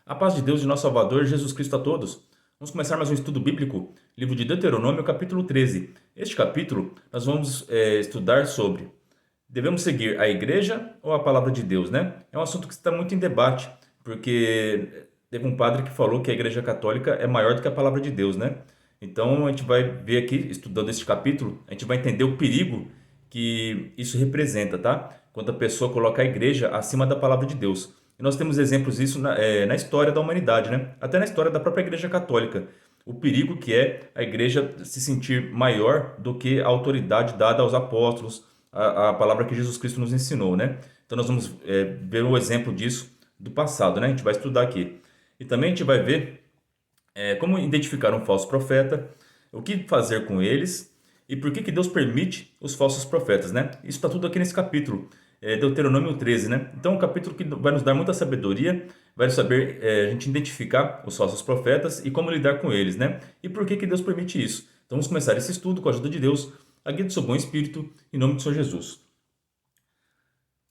A paz de Deus e nosso Salvador Jesus Cristo a todos. Vamos começar mais um estudo bíblico, livro de Deuteronômio, capítulo 13. Este capítulo nós vamos estudar sobre: devemos seguir a igreja ou a palavra de Deus, né? É um assunto que está muito em debate, porque teve um padre que falou que a igreja católica é maior do que a palavra de Deus, né? Então a gente vai ver aqui, estudando este capítulo, a gente vai entender o perigo que isso representa, tá? Quando a pessoa coloca a igreja acima da palavra de Deus. E nós temos exemplos disso na história da humanidade, né? Até na história da própria igreja católica. O perigo que é a igreja se sentir maior do que a autoridade dada aos apóstolos, a palavra que Jesus Cristo nos ensinou, né? Então nós vamos ver o exemplo disso do passado, né? A gente vai estudar aqui. E também a gente vai ver como identificar um falso profeta, o que fazer com eles e por que Deus permite os falsos profetas, né? Isso está tudo aqui nesse capítulo, Deuteronômio 13, né? Então, é um capítulo que vai nos dar muita sabedoria, vai saber a gente identificar os falsos profetas e como lidar com eles, né? E por que Deus permite isso? Então, vamos começar esse estudo com a ajuda de Deus, a guia do seu bom espírito, em nome do Senhor Jesus.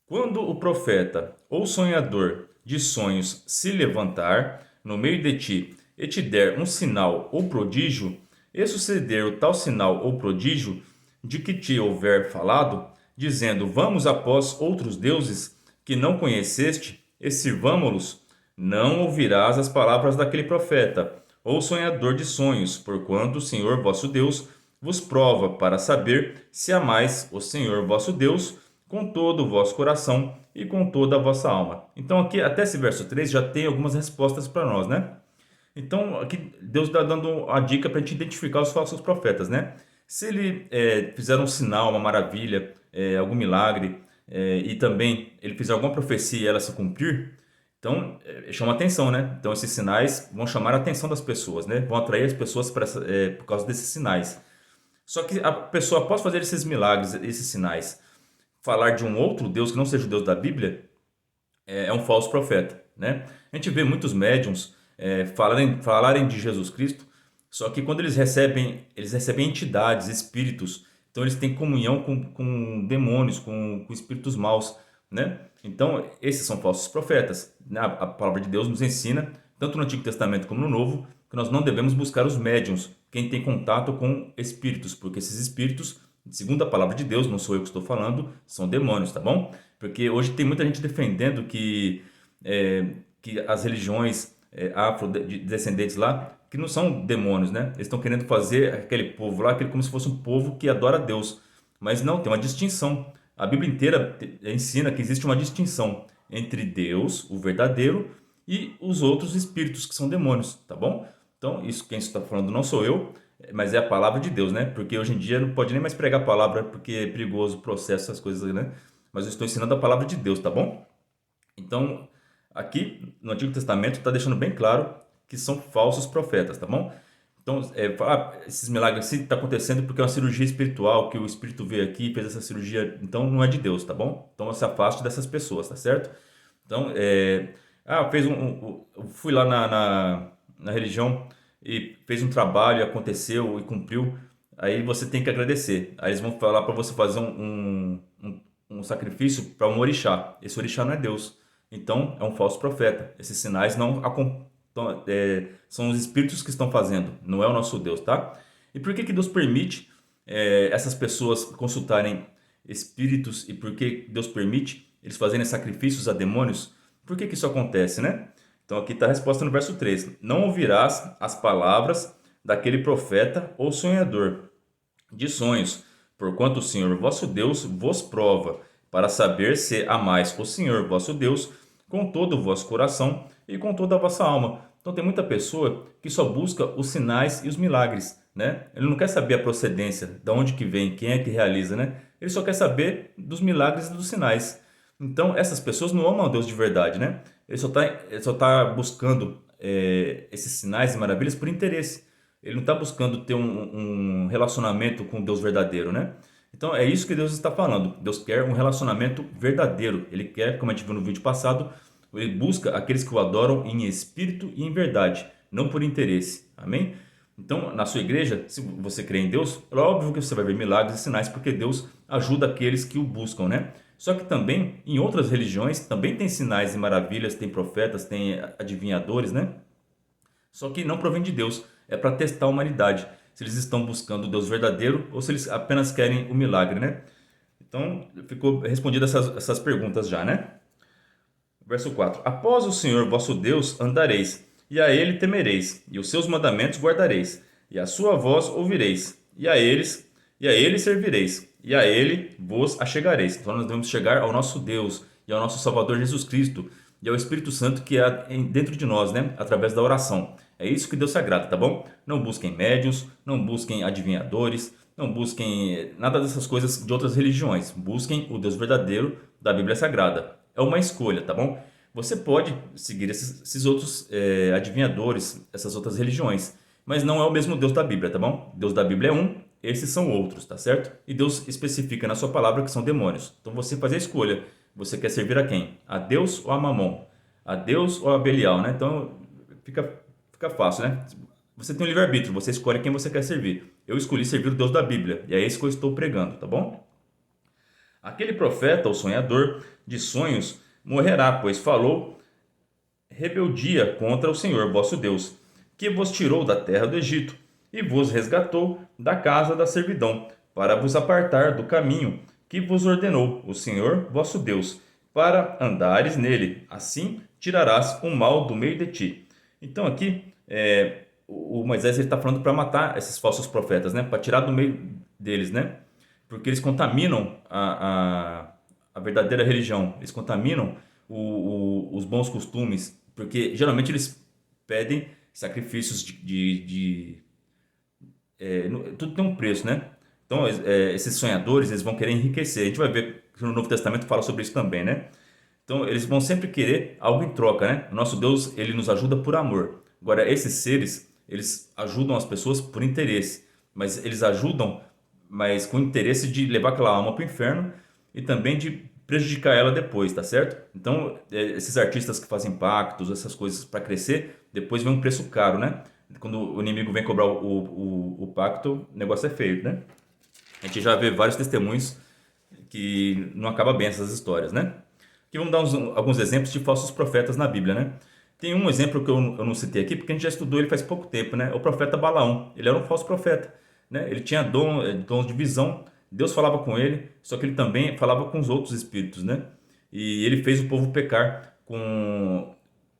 Quando o profeta ou sonhador de sonhos se levantar no meio de ti e te der um sinal ou prodígio, e suceder o tal sinal ou prodígio de que te houver falado, dizendo: vamos após outros deuses que não conheceste e sirvamo-los, não ouvirás as palavras daquele profeta ou sonhador de sonhos, porquanto o Senhor vosso Deus vos prova para saber se amais o Senhor vosso Deus com todo o vosso coração e com toda a vossa alma. Então aqui até esse verso 3 já tem algumas respostas para nós, né? Então aqui Deus está dando a dica para a gente identificar os falsos profetas, né? Se ele fizer um sinal, uma maravilha, algum milagre, e também ele fizer alguma profecia e ela se cumprir, então chama atenção, né? Então esses sinais vão chamar a atenção das pessoas, né? Vão atrair as pessoas por causa desses sinais. Só que a pessoa, após fazer esses milagres, esses sinais, falar de um outro Deus que não seja o Deus da Bíblia, é um falso profeta, né? A gente vê muitos médiums falarem de Jesus Cristo, só que quando eles recebem entidades, espíritos, então eles têm comunhão com demônios, com espíritos maus, né? Então esses são falsos profetas, né? A palavra de Deus nos ensina, tanto no Antigo Testamento como no Novo, que nós não devemos buscar os médiums, quem tem contato com espíritos, porque esses espíritos, segundo a palavra de Deus, não sou eu que estou falando, são demônios, tá bom? Porque hoje tem muita gente defendendo que as religiões afrodescendentes lá, que não são demônios, né? Eles estão querendo fazer aquele povo lá, como se fosse um povo que adora a Deus. Mas não, tem uma distinção. A Bíblia inteira ensina que existe uma distinção entre Deus, o verdadeiro, e os outros espíritos que são demônios, tá bom? Então, isso quem está falando não sou eu, mas é a palavra de Deus, né? Porque hoje em dia não pode nem mais pregar a palavra porque é perigoso o processo, essas coisas, né? Mas eu estou ensinando a palavra de Deus, tá bom? Então, aqui no Antigo Testamento está deixando bem claro que são falsos profetas, tá bom? Então, esses milagres assim está acontecendo porque é uma cirurgia espiritual, que o Espírito veio aqui e fez essa cirurgia, então não é de Deus, tá bom? Então se afaste dessas pessoas, tá certo? Então, fui lá na religião e fez um trabalho, aconteceu e cumpriu, aí você tem que agradecer. Aí eles vão falar para você fazer um sacrifício para um orixá. Esse orixá não é Deus. Então, é um falso profeta. Esses sinais não são os espíritos que estão fazendo, não é o nosso Deus, tá? E por que Deus permite essas pessoas consultarem espíritos e por que Deus permite eles fazerem sacrifícios a demônios? Por que isso acontece, né? Então aqui está a resposta no verso 3. Não ouvirás as palavras daquele profeta ou sonhador de sonhos, porquanto o Senhor vosso Deus vos prova, para saber se amais o Senhor vosso Deus com todo o vosso coração e com toda a vossa alma. Então tem muita pessoa que só busca os sinais e os milagres, né? Ele não quer saber a procedência, de onde que vem, quem é que realiza, né? Ele só quer saber dos milagres e dos sinais. Então essas pessoas não amam a Deus de verdade, né? Ele só tá buscando esses sinais e maravilhas por interesse. Ele não está buscando ter um relacionamento com Deus verdadeiro, né? Então é isso que Deus está falando. Deus quer um relacionamento verdadeiro. Ele quer, como a gente viu no vídeo passado, ele busca aqueles que o adoram em espírito e em verdade, não por interesse. Amém? Então, na sua igreja, se você crê em Deus, é óbvio que você vai ver milagres e sinais, porque Deus ajuda aqueles que o buscam, né? Só que também em outras religiões também tem sinais e maravilhas, tem profetas, tem adivinhadores, né? Só que não provém de Deus, é para testar a humanidade, se eles estão buscando o Deus verdadeiro ou se eles apenas querem o milagre, né? Então, ficou respondida essas perguntas já, né? Verso 4: Após o Senhor vosso Deus andareis, e a ele temereis, e os seus mandamentos guardareis, e a sua voz ouvireis, e a ele servireis, e a ele vos achegareis. Então nós devemos chegar ao nosso Deus e ao nosso Salvador Jesus Cristo e ao Espírito Santo que há dentro de nós, né? Através da oração. É isso que Deus se agrada, tá bom? Não busquem médiuns, não busquem adivinhadores, não busquem nada dessas coisas de outras religiões. Busquem o Deus verdadeiro da Bíblia Sagrada. É uma escolha, tá bom? Você pode seguir esses outros adivinhadores, essas outras religiões, mas não é o mesmo Deus da Bíblia, tá bom? Deus da Bíblia é um, esses são outros, tá certo? E Deus especifica na sua palavra que são demônios. Então você faz a escolha. Você quer servir a quem? A Deus ou a Mamon? A Deus ou a Belial, né? Então fica fácil, né? Você tem um livre-arbítrio, você escolhe quem você quer servir. Eu escolhi servir o Deus da Bíblia, e é esse que eu estou pregando, tá bom? Aquele profeta, ou sonhador de sonhos, morrerá, pois falou rebeldia contra o Senhor vosso Deus, que vos tirou da terra do Egito e vos resgatou da casa da servidão, para vos apartar do caminho que vos ordenou o Senhor vosso Deus, para andares nele. Assim tirarás o mal do meio de ti. Então aqui o Moisés está falando para matar esses falsos profetas, né? Para tirar do meio deles, né? Porque eles contaminam a verdadeira religião, eles contaminam os bons costumes, porque geralmente eles pedem sacrifícios tudo tem um preço, né? Então, esses sonhadores, eles vão querer enriquecer. A gente vai ver que no Novo Testamento fala sobre isso também, né? Então, eles vão sempre querer algo em troca, né? O nosso Deus, ele nos ajuda por amor. Agora, esses seres, eles ajudam as pessoas por interesse, mas eles ajudam, mas com interesse de levar aquela alma para o inferno e também de prejudicar ela depois, tá certo? Então, esses artistas que fazem pactos, essas coisas para crescer, depois vem um preço caro, né? Quando o inimigo vem cobrar o pacto, o negócio é feio, né? A gente já vê vários testemunhos que não acaba bem essas histórias, né? Aqui vamos dar alguns exemplos de falsos profetas na Bíblia, né? Tem um exemplo que eu não citei aqui, porque a gente já estudou ele faz pouco tempo, né? O profeta Balaão. Ele era um falso profeta, né? Ele tinha dons de visão. Deus falava com ele, só que ele também falava com os outros espíritos, né? E ele fez o povo pecar com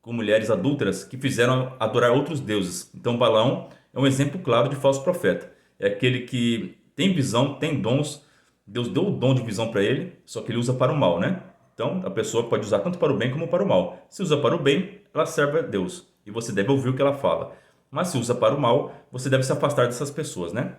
mulheres adúlteras que fizeram adorar outros deuses. Então Balaão é um exemplo claro de falso profeta. É aquele que tem visão, tem dons. Deus deu o dom de visão para ele, só que ele usa para o mal, né? Então a pessoa pode usar tanto para o bem como para o mal. Se usa para o bem, ela serve a Deus e você deve ouvir o que ela fala. Mas se usa para o mal, você deve se afastar dessas pessoas, né?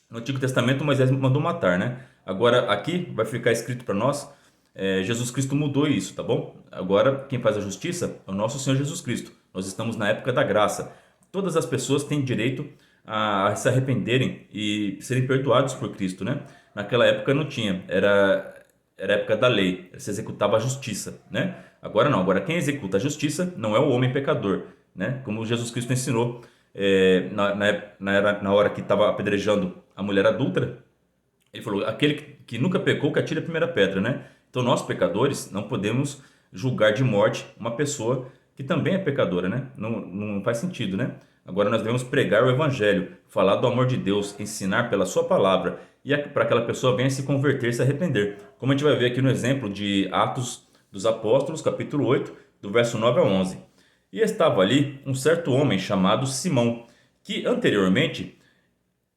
No Antigo Testamento, Moisés mandou matar, né? Agora aqui vai ficar escrito para nós, Jesus Cristo mudou isso, tá bom? Agora quem faz a justiça é o nosso Senhor Jesus Cristo. Nós estamos na época da graça. Todas as pessoas têm direito a se arrependerem e serem perdoados por Cristo, né? Naquela época não tinha, era a época da lei, se executava a justiça, né? Agora não, agora quem executa a justiça não é o homem pecador, né? Como Jesus Cristo ensinou na hora que estava apedrejando a mulher adúltera, ele falou, aquele que nunca pecou que atire a primeira pedra, né? Então nós pecadores não podemos julgar de morte uma pessoa que também é pecadora, né? Não faz sentido, né? Agora nós devemos pregar o evangelho, falar do amor de Deus, ensinar pela sua palavra e para aquela pessoa venha se converter, se arrepender. Como a gente vai ver aqui no exemplo de Atos dos Apóstolos, capítulo 8, do verso 9 a 11. E estava ali um certo homem chamado Simão, que anteriormente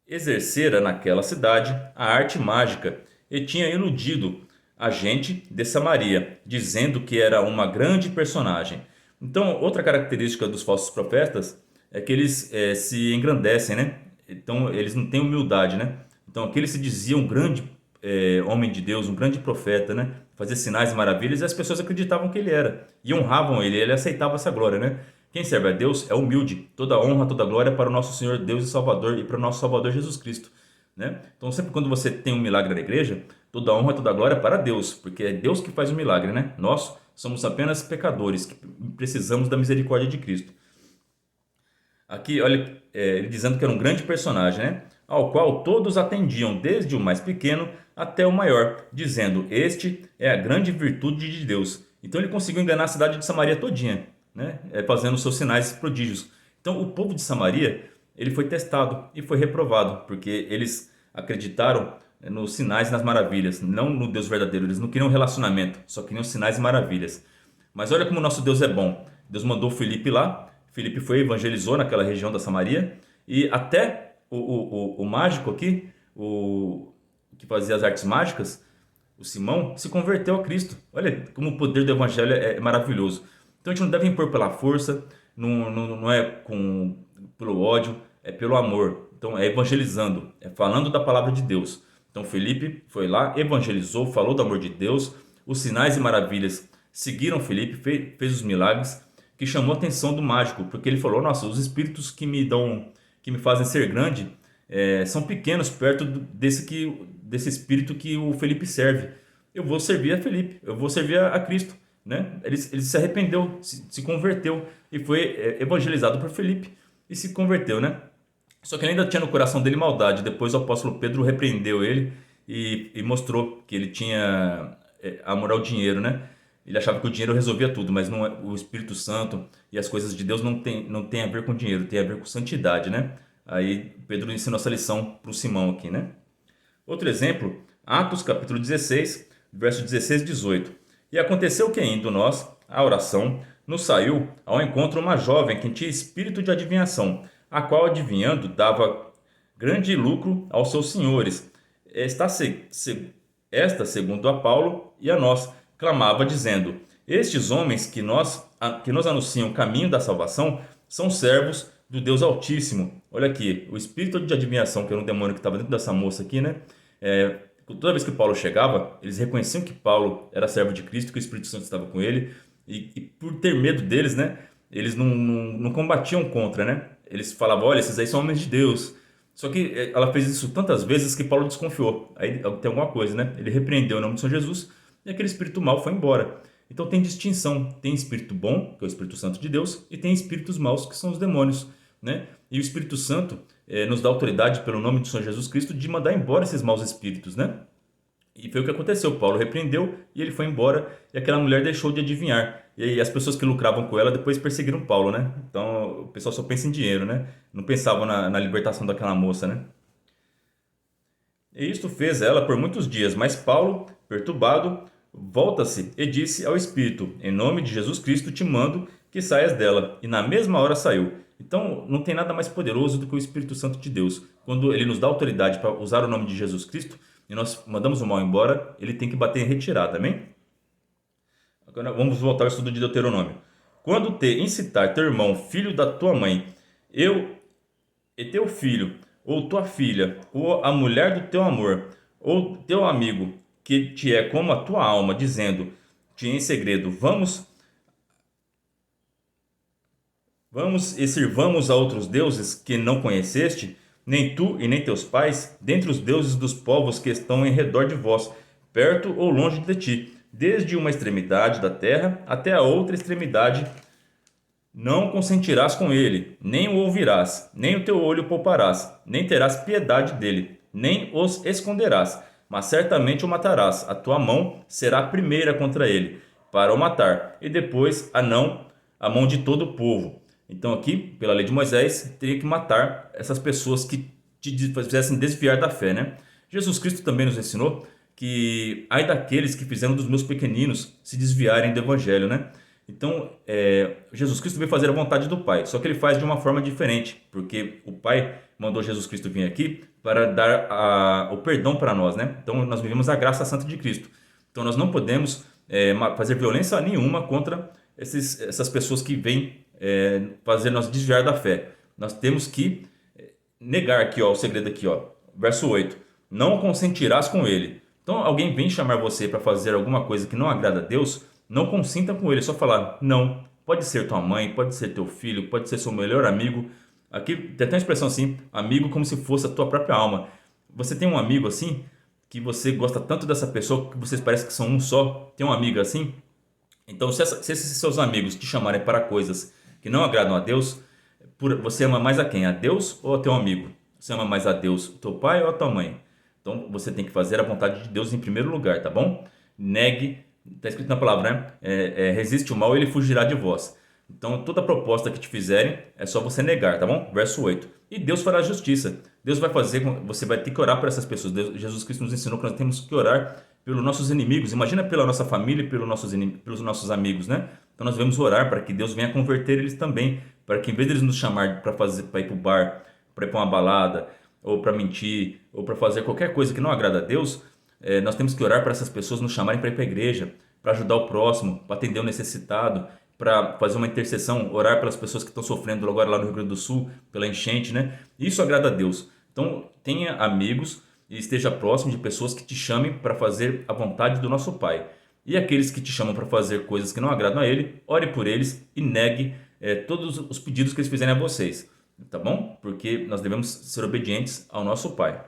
exercera naquela cidade a arte mágica e tinha iludido a gente de Samaria, dizendo que era uma grande personagem. Então, outra característica dos falsos profetas é que eles se engrandecem, né? Então, eles não têm humildade, né? Então, aquele se dizia um grande homem de Deus, um grande profeta, né? Fazia sinais e maravilhas e as pessoas acreditavam que ele era e honravam ele aceitava essa glória, né? Quem serve a Deus é humilde. Toda honra, toda glória para o nosso Senhor Deus e Salvador e para o nosso Salvador Jesus Cristo, né? Então, sempre quando você tem um milagre na igreja, toda honra, toda glória para Deus, porque é Deus que faz o milagre, né? Nós somos apenas pecadores que precisamos da misericórdia de Cristo. Aqui, olha, ele dizendo que era um grande personagem, né? Ao qual todos atendiam, desde o mais pequeno até o maior, dizendo: Este é a grande virtude de Deus. Então ele conseguiu enganar a cidade de Samaria todinha, né? Fazendo seus sinais e prodígios. Então o povo de Samaria, ele foi testado e foi reprovado, porque eles acreditaram nos sinais e nas maravilhas, não no Deus verdadeiro. Eles não queriam relacionamento, só queriam sinais e maravilhas. Mas olha como o nosso Deus é bom. Deus mandou Filipe lá. Filipe foi, evangelizou naquela região da Samaria. E até o mágico aqui, o que fazia as artes mágicas, o Simão, se converteu a Cristo. Olha como o poder do evangelho é maravilhoso. Então a gente não deve impor pela força, não é pelo ódio, é pelo amor. Então é evangelizando, é falando da palavra de Deus. Então Felipe foi lá, evangelizou, falou do amor de Deus, os sinais e maravilhas seguiram Felipe, fez os milagres, que chamou a atenção do mágico, porque ele falou: Nossa, os espíritos que me fazem ser grande, são pequenos perto desse espírito que o Felipe serve. Eu vou servir a Felipe, eu vou servir a Cristo, né? Ele se arrependeu, se converteu e foi evangelizado por Felipe e se converteu, né? Só que ele ainda tinha no coração dele maldade. Depois o apóstolo Pedro repreendeu ele e mostrou que ele tinha amor ao dinheiro, né? Ele achava que o dinheiro resolvia tudo, mas não o Espírito Santo e as coisas de Deus não tem a ver com dinheiro, tem a ver com santidade, né? Aí Pedro ensinou essa lição para o Simão aqui, né? Outro exemplo, Atos capítulo 16, versos 16 e 18. E aconteceu que, indo nós à oração, nos saiu ao encontro uma jovem que tinha espírito de adivinhação, a qual, adivinhando, dava grande lucro aos seus senhores. Esta, segundo a Paulo e a nós, clamava, dizendo: Estes homens que nos anunciam o caminho da salvação são servos do Deus Altíssimo. Olha aqui, o espírito de adivinhação, que era um demônio que estava dentro dessa moça aqui, né? Toda vez que Paulo chegava, eles reconheciam que Paulo era servo de Cristo, que o Espírito Santo estava com ele, e por ter medo deles, né? Eles não combatiam contra, né? Eles falavam: Olha, esses aí são homens de Deus. Só que ela fez isso tantas vezes que Paulo desconfiou. Aí tem alguma coisa, né? Ele repreendeu o nome de São Jesus e aquele espírito mau foi embora. Então tem distinção. Tem espírito bom, que é o Espírito Santo de Deus, e tem espíritos maus, que são os demônios, né? E o Espírito Santo nos dá autoridade pelo nome de São Jesus Cristo de mandar embora esses maus espíritos, né? E foi o que aconteceu. Paulo repreendeu e ele foi embora e aquela mulher deixou de adivinhar. E aí as pessoas que lucravam com ela depois perseguiram Paulo, né? Então o pessoal só pensa em dinheiro, né? Não pensavam na libertação daquela moça, né? E isto fez ela por muitos dias, mas Paulo, perturbado, volta-se e disse ao Espírito: Em nome de Jesus Cristo te mando que saias dela. E na mesma hora saiu. Então não tem nada mais poderoso do que o Espírito Santo de Deus. Quando ele nos dá autoridade para usar o nome de Jesus Cristo e nós mandamos o mal embora, ele tem que bater em retirada, amém? Agora vamos voltar ao estudo de Deuteronômio. Quando te incitar teu irmão, filho da tua mãe, eu e teu filho, ou tua filha, ou a mulher do teu amor, ou teu amigo, que te é como a tua alma, dizendo-te em segredo: Vamos e sirvamos a outros deuses que não conheceste, nem tu e nem teus pais, dentre os deuses dos povos que estão em redor de vós, perto ou longe de ti, desde uma extremidade da terra até a outra extremidade. Não consentirás com ele, nem o ouvirás, nem o teu olho pouparás, nem terás piedade dele, nem os esconderás, mas certamente o matarás. A tua mão será a primeira contra ele, para o matar, e depois a mão de todo o povo. Então aqui, pela lei de Moisés, teria que matar essas pessoas que te fizessem desviar da fé, né? Jesus Cristo também nos ensinou que ai daqueles que fizeram dos meus pequeninos se desviarem do evangelho, né? Então, Jesus Cristo veio fazer a vontade do Pai, só que ele faz de uma forma diferente, porque o Pai mandou Jesus Cristo vir aqui para dar o perdão para nós, né? Então, nós vivemos a graça santa de Cristo. Então, nós não podemos fazer violência nenhuma contra essas pessoas que vêm fazer nós desviar da fé. Nós temos que negar aqui, ó, o segredo aqui, ó, verso 8: Não consentirás com ele. Então, alguém vem chamar você para fazer alguma coisa que não agrada a Deus, não consinta com ele, é só falar não. Pode ser tua mãe, pode ser teu filho, pode ser seu melhor amigo. Aqui tem até uma expressão assim: amigo, como se fosse a tua própria alma. Você tem um amigo assim, que você gosta tanto dessa pessoa, que vocês parecem que são um só. Tem um amigo assim? Então, se esses seus amigos te chamarem para coisas que não agradam a Deus, Você ama mais a quem? A Deus ou a teu amigo? Você ama mais a Deus, teu pai ou a tua mãe? Então você tem que fazer a vontade de Deus em primeiro lugar, tá bom? Negue, está escrito na palavra, né? Resiste o mal e ele fugirá de vós. Então toda proposta que te fizerem é só você negar, tá bom? Verso 8. E Deus fará justiça. Deus vai fazer, você vai ter que orar por essas pessoas. Jesus Cristo nos ensinou que nós temos que orar pelos nossos inimigos. Imagina pela nossa família e pelos nossos amigos, né? Então nós devemos orar para que Deus venha converter eles também, para que em vez de eles nos chamar para ir para o bar, para ir para uma balada, ou para mentir, ou para fazer qualquer coisa que não agrada a Deus, nós temos que orar para essas pessoas nos chamarem para ir para a igreja, para ajudar o próximo, para atender o necessitado, para fazer uma intercessão, orar pelas pessoas que estão sofrendo agora lá no Rio Grande do Sul, pela enchente, né? Isso agrada a Deus. Então tenha amigos e esteja próximo de pessoas que te chamem para fazer a vontade do nosso Pai. E aqueles que te chamam para fazer coisas que não agradam a Ele, ore por eles e negue todos os pedidos que eles fizerem a vocês. Tá bom? Porque nós devemos ser obedientes ao nosso Pai.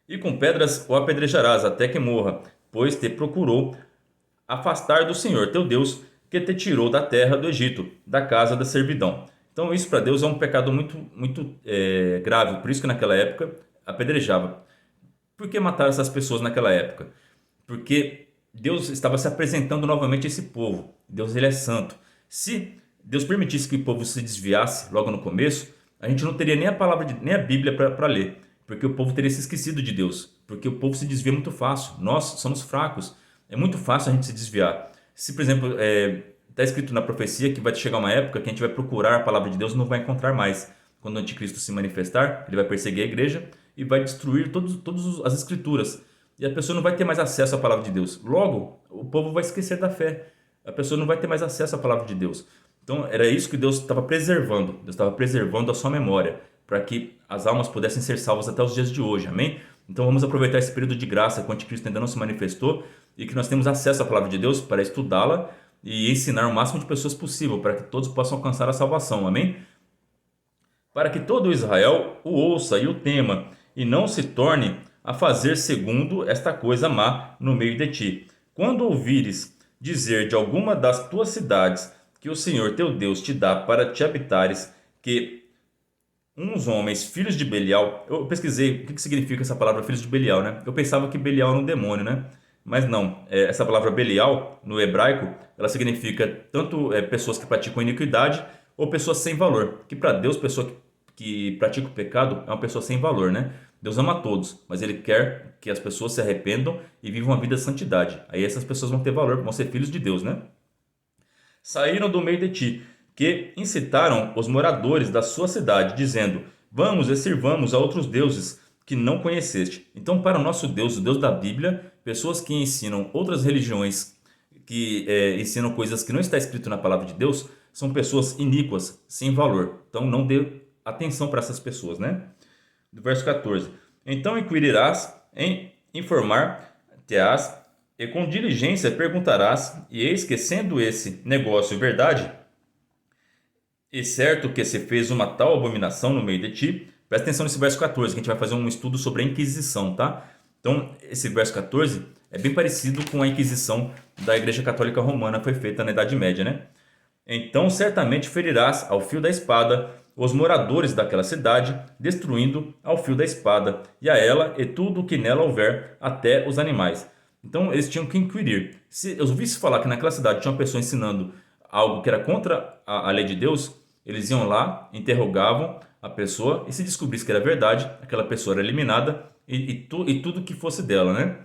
E com pedras o apedrejarás até que morra, pois te procurou afastar do Senhor teu Deus, que te tirou da terra do Egito, da casa da servidão. Então isso para Deus é um pecado muito grave, por isso que naquela época apedrejava. Por que mataram essas pessoas naquela época? Porque Deus estava se apresentando novamente a esse povo. Deus, ele é santo. Se Deus permitisse que o povo se desviasse logo no começo, a gente não teria nem a palavra nem a Bíblia para ler, porque o povo teria se esquecido de Deus, porque o povo se desvia muito fácil. Nós somos fracos, é muito fácil a gente se desviar. Se, por exemplo, está escrito na profecia que vai chegar uma época que a gente vai procurar a palavra de Deus e não vai encontrar mais. Quando o anticristo se manifestar, ele vai perseguir a igreja e vai destruir todas as escrituras. E a pessoa não vai ter mais acesso à palavra de Deus. Logo, o povo vai esquecer da fé. A pessoa não vai ter mais acesso à palavra de Deus. Então, era isso que Deus estava preservando. Deus estava preservando a sua memória, para que as almas pudessem ser salvas até os dias de hoje. Amém? Então, vamos aproveitar esse período de graça que o anticristo ainda não se manifestou e que nós temos acesso à palavra de Deus para estudá-la e ensinar o máximo de pessoas possível, para que todos possam alcançar a salvação. Amém? Para que todo Israel o ouça e o tema, e não se torne a fazer segundo esta coisa má no meio de ti. Quando ouvires dizer de alguma das tuas cidades que o Senhor teu Deus te dá para te habitares, que uns homens, filhos de Belial... Eu pesquisei o que significa essa palavra filhos de Belial, né? Eu pensava que Belial era um demônio, né? Mas não, essa palavra Belial, no hebraico, ela significa tanto pessoas que praticam iniquidade ou pessoas sem valor. Que para Deus, pessoa que pratica o pecado é uma pessoa sem valor, né? Deus ama todos, mas Ele quer que as pessoas se arrependam e vivam uma vida de santidade. Aí essas pessoas vão ter valor, vão ser filhos de Deus, né? Saíram do meio de ti, que incitaram os moradores da sua cidade, dizendo: vamos e sirvamos a outros deuses que não conheceste. Então, para o nosso Deus, o Deus da Bíblia, pessoas que ensinam outras religiões, que ensinam coisas que não está escrito na palavra de Deus, são pessoas iníquas, sem valor. Então, não dê atenção para essas pessoas, né? Do verso 14. Então inquirirás em informar-te-ás e com diligência perguntarás, e eis que, sendo esse negócio verdade, e certo que se fez uma tal abominação no meio de ti. Presta atenção nesse verso 14, que a gente vai fazer um estudo sobre a Inquisição, tá? Então, esse verso 14 é bem parecido com a Inquisição da Igreja Católica Romana, que foi feita na Idade Média, né? Então, certamente ferirás ao fio da espada os moradores daquela cidade, destruindo ao fio da espada, e a ela e tudo o que nela houver, até os animais. Então, eles tinham que inquirir. Se eu ouvisse falar que naquela cidade tinha uma pessoa ensinando algo que era contra a lei de Deus, eles iam lá, interrogavam a pessoa, e se descobrisse que era verdade, aquela pessoa era eliminada e tudo que fosse dela, né?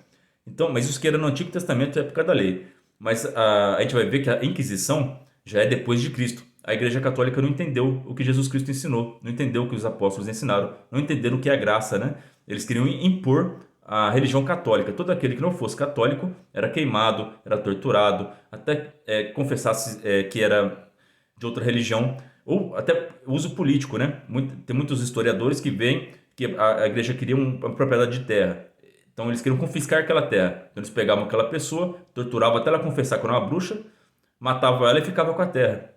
Então, mas isso que era no Antigo Testamento, época da lei. Mas a gente vai ver que a Inquisição já é depois de Cristo. A Igreja Católica não entendeu o que Jesus Cristo ensinou, não entendeu o que os apóstolos ensinaram, não entenderam o que é a graça, né? Eles queriam impor a religião católica. Todo aquele que não fosse católico era queimado, era torturado, até confessasse que era de outra religião, ou até uso político, né? Tem muitos historiadores que veem que a igreja queria uma propriedade de terra. Então eles queriam confiscar aquela terra. Então eles pegavam aquela pessoa, torturavam até ela confessar que era uma bruxa, matavam ela e ficava com a terra.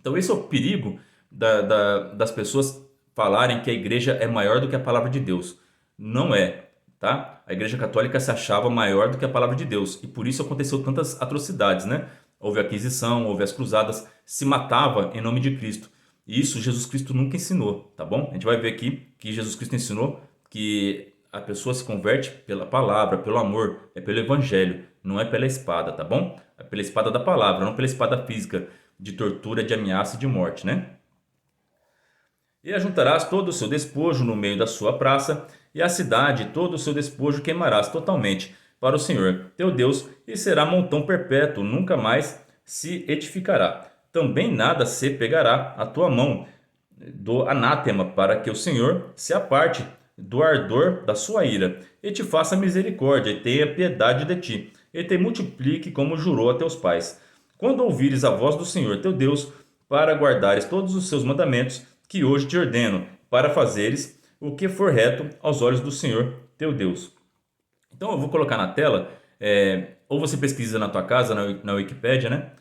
Então esse é o perigo das pessoas falarem que a igreja é maior do que a palavra de Deus. Não é, tá? A igreja católica se achava maior do que a palavra de Deus. E por isso aconteceu tantas atrocidades, né? Houve a Inquisição, houve as cruzadas. se matava em nome de Cristo. E isso Jesus Cristo nunca ensinou, tá bom? A gente vai ver aqui que Jesus Cristo ensinou que a pessoa se converte pela palavra, pelo amor, é pelo evangelho, não é pela espada, tá bom? É pela espada da palavra, não pela espada física de tortura, de ameaça e de morte, né? E ajuntarás todo o seu despojo no meio da sua praça, e a cidade todo o seu despojo queimarás totalmente para o Senhor teu Deus, e será montão perpétuo, nunca mais se edificará. Também nada se pegará à tua mão do anátema, para que o Senhor se aparte do ardor da sua ira, e te faça misericórdia, e tenha piedade de ti, e te multiplique como jurou a teus pais. Quando ouvires a voz do Senhor teu Deus, para guardares todos os seus mandamentos, que hoje te ordeno, para fazeres o que for reto aos olhos do Senhor teu Deus. Então eu vou colocar na tela, ou você pesquisa na tua casa, na Wikipédia, né?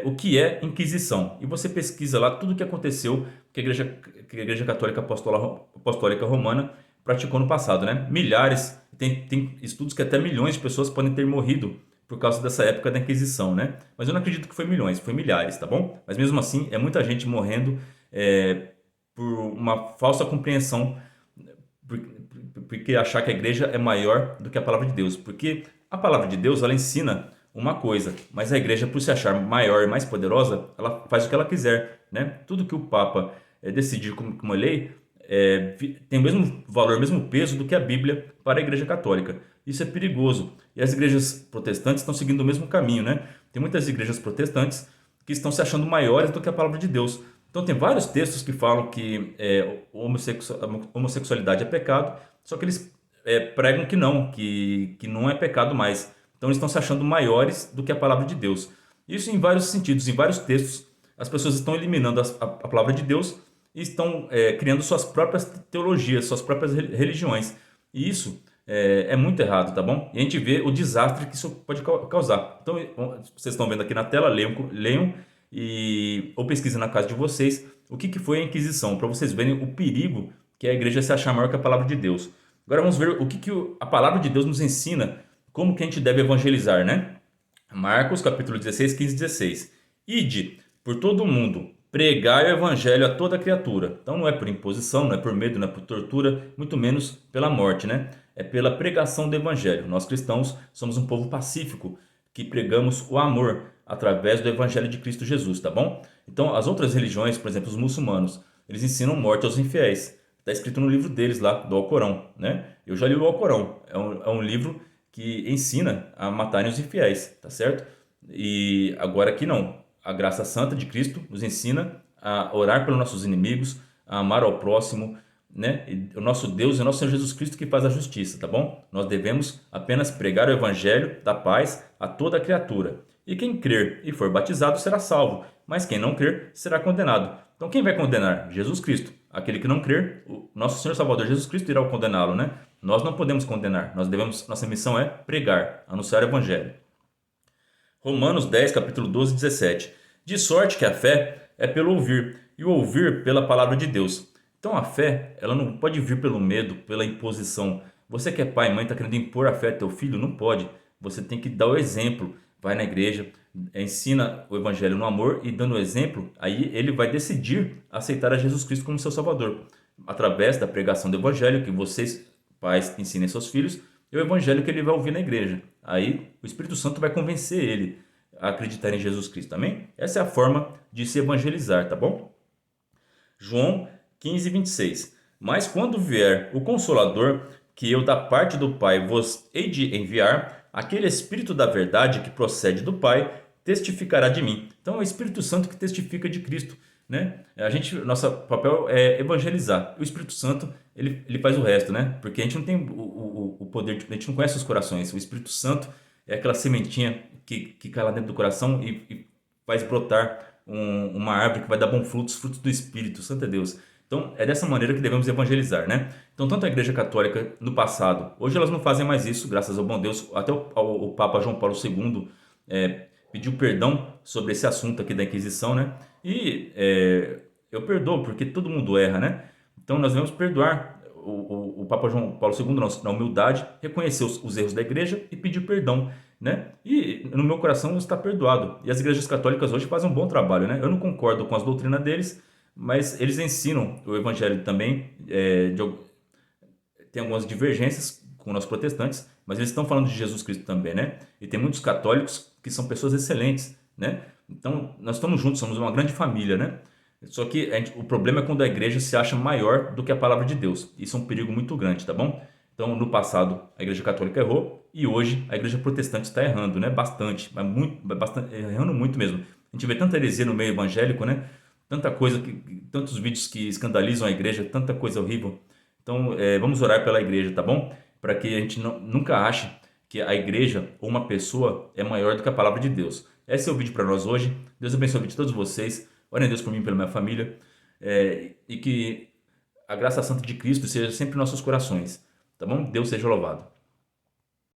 O que é Inquisição. E você pesquisa lá tudo o que aconteceu que a Igreja Católica Apostólica Romana praticou no passado, né? Milhares, tem estudos que até milhões de pessoas podem ter morrido por causa dessa época da Inquisição, né? Mas eu não acredito que foi milhões, foi milhares, tá bom? Mas mesmo assim, é muita gente morrendo por uma falsa compreensão, porque achar que a igreja é maior do que a palavra de Deus. Porque a palavra de Deus, ela ensina uma coisa, mas a igreja, por se achar maior e mais poderosa, ela faz o que ela quiser, né? Tudo que o Papa decidir como uma lei tem o mesmo valor, o mesmo peso do que a Bíblia para a Igreja Católica. Isso é perigoso. E as igrejas protestantes estão seguindo o mesmo caminho, né? Tem muitas igrejas protestantes que estão se achando maiores do que a palavra de Deus. Então tem vários textos que falam que homossexualidade é pecado, só que eles pregam que não é pecado mais. Então eles estão se achando maiores do que a palavra de Deus. Isso em vários sentidos, em vários textos, as pessoas estão eliminando a palavra de Deus e estão criando suas próprias teologias, suas próprias religiões. E isso é muito errado, tá bom? E a gente vê o desastre que isso pode causar. Então, vocês estão vendo aqui na tela, leiam ou pesquisem na casa de vocês o que foi a Inquisição, para vocês verem o perigo que é a igreja se achar maior que a palavra de Deus. Agora vamos ver o que a palavra de Deus nos ensina, como que a gente deve evangelizar, né? Marcos capítulo 16, 15 e 16. Ide por todo o mundo, pregai o evangelho a toda criatura. Então não é por imposição, não é por medo, não é por tortura, muito menos pela morte, né? É pela pregação do evangelho. Nós cristãos somos um povo pacífico, que pregamos o amor através do evangelho de Cristo Jesus, tá bom? Então as outras religiões, por exemplo, os muçulmanos, eles ensinam morte aos infiéis. Está escrito no livro deles lá, do Alcorão, né? Eu já li o Alcorão. É um livro que ensina a matarem os infiéis, tá certo? E agora aqui não. A graça santa de Cristo nos ensina a orar pelos nossos inimigos, a amar ao próximo, né? E o nosso Deus é o nosso Senhor Jesus Cristo que faz a justiça, tá bom? Nós devemos apenas pregar o evangelho da paz a toda criatura. E quem crer e for batizado será salvo, mas quem não crer será condenado. Então quem vai condenar? Jesus Cristo. Aquele que não crer, o nosso Senhor Salvador Jesus Cristo irá condená-lo, né? Nós não podemos condenar. Nossa missão é pregar, anunciar o evangelho. Romanos 10, capítulo 12 e 17. De sorte que a fé é pelo ouvir, e o ouvir pela palavra de Deus. Então a fé, ela não pode vir pelo medo, pela imposição. Você que é pai e mãe está querendo impor a fé a teu filho? Não pode. Você tem que dar o exemplo. Vai na igreja, ensina o evangelho no amor e dando o exemplo, aí ele vai decidir aceitar a Jesus Cristo como seu Salvador. Através da pregação do evangelho, que vocês, pais, ensinem seus filhos, e o evangelho que ele vai ouvir na igreja. Aí o Espírito Santo vai convencer ele a acreditar em Jesus Cristo, amém? Essa é a forma de se evangelizar, tá bom? João 15, 26. Mas quando vier o Consolador, que eu da parte do Pai vos hei de enviar, aquele Espírito da verdade que procede do Pai, testificará de mim. Então é o Espírito Santo que testifica de Cristo, né? Nosso papel é evangelizar. O Espírito Santo, ele faz o resto, né? Porque a gente não tem o poder, a gente não conhece os corações. O Espírito Santo é aquela sementinha que cai lá dentro do coração e faz brotar uma árvore que vai dar bons frutos, frutos do Espírito. Santo é Deus. Então, é dessa maneira que devemos evangelizar, né? Então, tanto a Igreja Católica no passado, hoje elas não fazem mais isso, graças ao bom Deus. Até o Papa João Paulo II pediu perdão sobre esse assunto aqui da Inquisição, né? E eu perdoo, porque todo mundo erra, né? Então, nós devemos perdoar. O Papa João Paulo II, na humildade, reconheceu os erros da Igreja e pediu perdão. né? E no meu coração está perdoado. E as igrejas católicas hoje fazem um bom trabalho, né? Eu não concordo com as doutrinas deles, mas eles ensinam o evangelho também. Tem algumas divergências com nós protestantes, mas eles estão falando de Jesus Cristo também, né? E tem muitos católicos que são pessoas excelentes, né? Então, nós estamos juntos, somos uma grande família, né? Só que o problema é quando a igreja se acha maior do que a palavra de Deus. Isso é um perigo muito grande, tá bom? Então, no passado, a igreja católica errou e hoje a igreja protestante está errando, né? Bastante, mas muito, bastante, errando muito mesmo. A gente vê tanta heresia no meio evangélico, né? Tanta coisa, tantos vídeos que escandalizam a igreja, tanta coisa horrível. Então, vamos orar pela igreja, tá bom? Para que a gente nunca ache que a igreja ou uma pessoa é maior do que a palavra de Deus. Esse é o vídeo para nós hoje. Deus abençoe a vida de todos vocês. Orem a Deus por mim e pela minha família. E que a graça santa de Cristo seja sempre em nossos corações. Tá bom? Deus seja louvado.